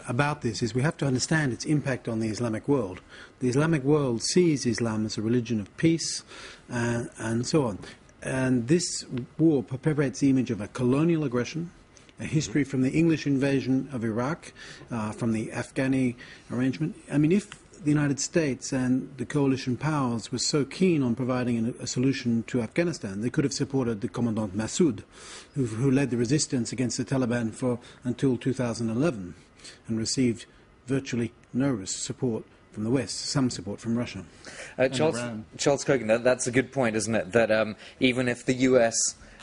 about this is we have to understand its impact on the Islamic world. The Islamic world sees Islam as a religion of peace and so on. And this war perpetuates the image of a colonial aggression, a history from the English invasion of Iraq, from the Afghani arrangement. I mean, if the United States and the coalition powers were so keen on providing a solution to Afghanistan, they could have supported the Commandant Massoud, who led the resistance against the Taliban until 2011 and received virtually no support from the West, some support from Russia. Charles Kogan, that's a good point, isn't it? That even if the US,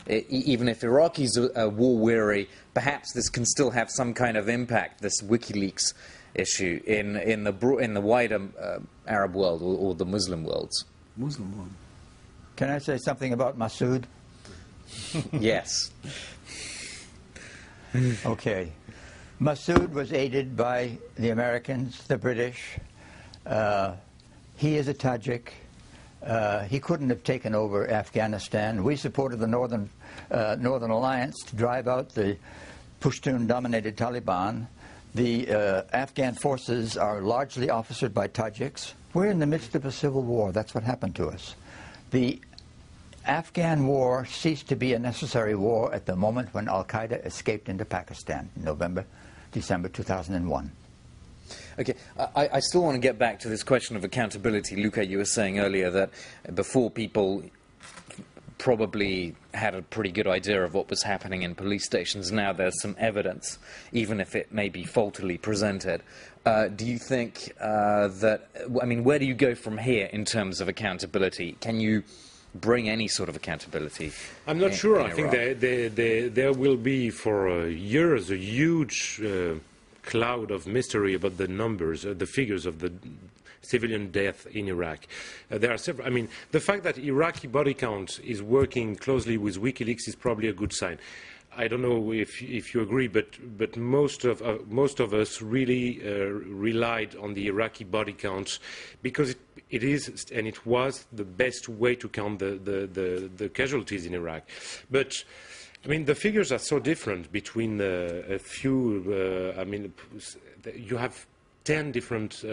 even if Iraqis are war-weary, perhaps this can still have some kind of impact, this Wikileaks issue, in the wider Arab world or the Muslim worlds. Muslim world. Can I say something about Massoud? Yes. Okay. Massoud was aided by the Americans, the British. He is a Tajik. He couldn't have taken over Afghanistan. We supported the Northern Alliance to drive out the Pashtun-dominated Taliban. The Afghan forces are largely officered by Tajiks. We're in the midst of a civil war. That's what happened to us. The Afghan war ceased to be a necessary war at the moment when al-Qaeda escaped into Pakistan in December 2001. Okay, I still want to get back to this question of accountability. Luca, you were saying earlier that before people probably had a pretty good idea of what was happening in police stations. Now there's some evidence, even if it may be faultily presented. Do you think that, I mean, where do you go from here in terms of accountability? Can you bring any sort of accountability? I'm not sure. I think there will be for years a huge cloud of mystery about the numbers, the figures of the civilian death in Iraq. There are several. I mean, the fact that Iraqi body count is working closely with WikiLeaks is probably a good sign. I don't know if you agree, but most of us really relied on the Iraqi body counts because it is and it was the best way to count the casualties in Iraq. But I mean, the figures are so different between a few. I mean, you have 10 different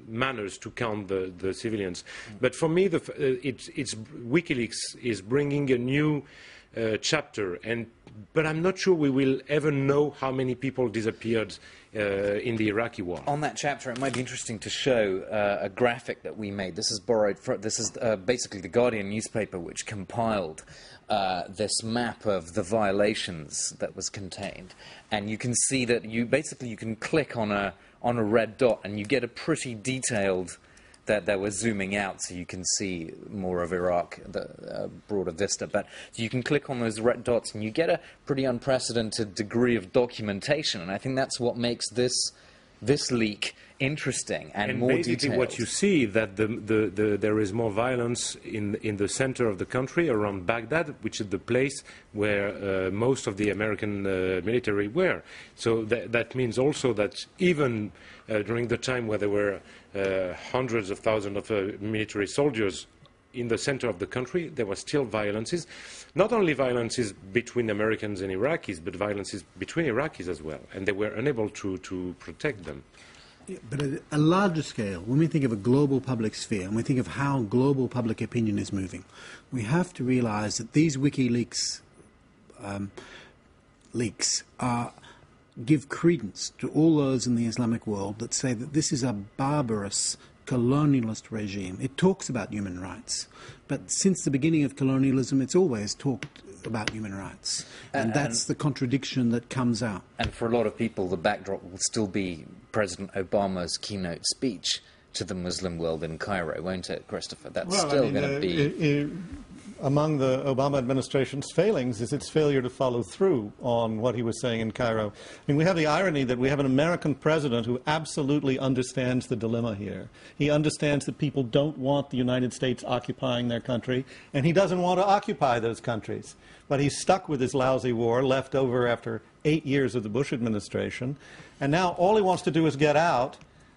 manners to count the civilians. But for me, it's WikiLeaks is bringing a new chapter, but I'm not sure we will ever know how many people disappeared in the Iraqi war. On that chapter, it might be interesting to show a graphic that we made. This is borrowed from, this is basically the Guardian newspaper, which compiled this map of the violations that was contained. And you can see that you can click on a red dot and you get a pretty detailed, that we're zooming out so you can see more of Iraq, the broader vista. But you can click on those red dots and you get a pretty unprecedented degree of documentation. And I think that's what makes this leak interesting and more detailed. And basically what you see that there is more violence in the center of the country around Baghdad, which is the place where most of the American military were. So that means also that even during the time where there were hundreds of thousands of military soldiers in the center of the country, there were still violences. Not only violences between Americans and Iraqis, but violences between Iraqis as well. And they were unable to protect them. Yeah, but at a larger scale, when we think of a global public sphere and we think of how global public opinion is moving, we have to realize that these WikiLeaks leaks give credence to all those in the Islamic world that say that this is a barbarous colonialist regime. It talks about human rights, but since the beginning of colonialism, it's always talked about human rights, and that's the contradiction that comes out. And for a lot of people, the backdrop will still be President Obama's keynote speech to the Muslim world in Cairo, won't it, Christopher? That's still going to be... Among the Obama administration's failings is its failure to follow through on what he was saying in Cairo. I mean, we have the irony that we have an American president who absolutely understands the dilemma here. He understands that people don't want the United States occupying their country, and he doesn't want to occupy those countries. But he's stuck with his lousy war left over after 8 years of the Bush administration, and now all he wants to do is get out.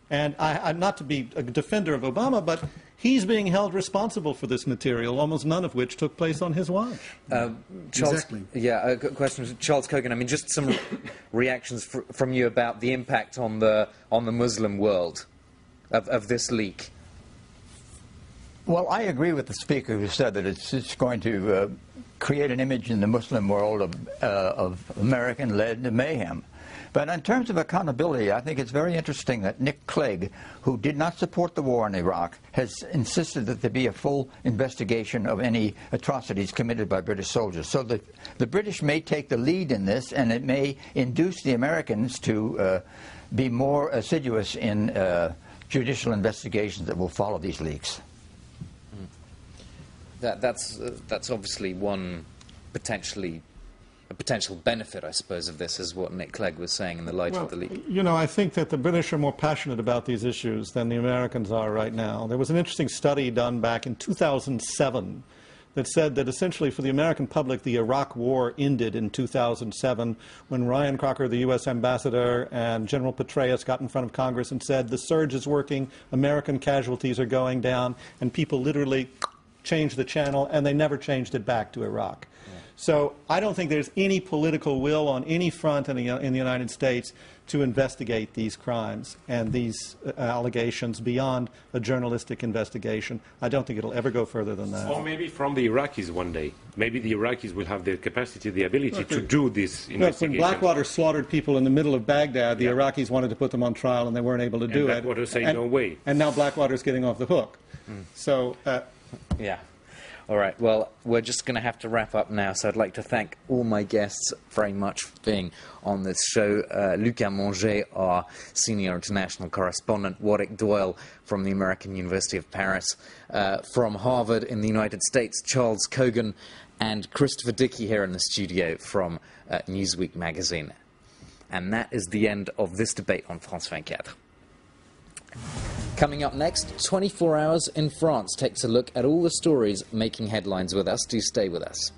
And I'm not to be a defender of Obama, but he's being held responsible for this material, almost none of which took place on his watch. Charles, Exactly. Yeah, a question from Charles Kogan. I mean, just some reactions from you about the impact on the Muslim world of this leak. Well, I agree with the speaker who said that it's going to create an image in the Muslim world of American-led mayhem. But in terms of accountability, I think it's very interesting that Nick Clegg, who did not support the war in Iraq, has insisted that there be a full investigation of any atrocities committed by British soldiers. So the British may take the lead in this, and it may induce the Americans to be more assiduous in judicial investigations that will follow these leaks. That's obviously one potential benefit, I suppose, of this, is what Nick Clegg was saying in the light of the leak. You know, I think that the British are more passionate about these issues than the Americans are right now. There was an interesting study done back in 2007 that said that essentially for the American public, the Iraq War ended in 2007 when Ryan Crocker, the U.S. ambassador, and General Petraeus got in front of Congress and said, the surge is working, American casualties are going down, and people literally changed the channel, and they never changed it back to Iraq. Yeah. So I don't think there's any political will on any front in the United States to investigate these crimes and these allegations beyond a journalistic investigation. I don't think it'll ever go further than that. Or maybe from the Iraqis one day. Maybe the Iraqis will have the capacity, the ability to do this investigation. When Blackwater slaughtered people in the middle of Baghdad, the Iraqis wanted to put them on trial and they weren't able to do it. Blackwater said no way. And now Blackwater's getting off the hook. So... yeah. All right, well, we're just going to have to wrap up now, so I'd like to thank all my guests very much for being on this show. Lucas Monget, our senior international correspondent, Warwick Doyle from the American University of Paris, from Harvard in the United States, Charles Kogan, and Christopher Dickey here in the studio from Newsweek magazine. And that is the end of this debate on France 24. Coming up next, 24 Hours in France takes a look at all the stories making headlines with us. Do stay with us.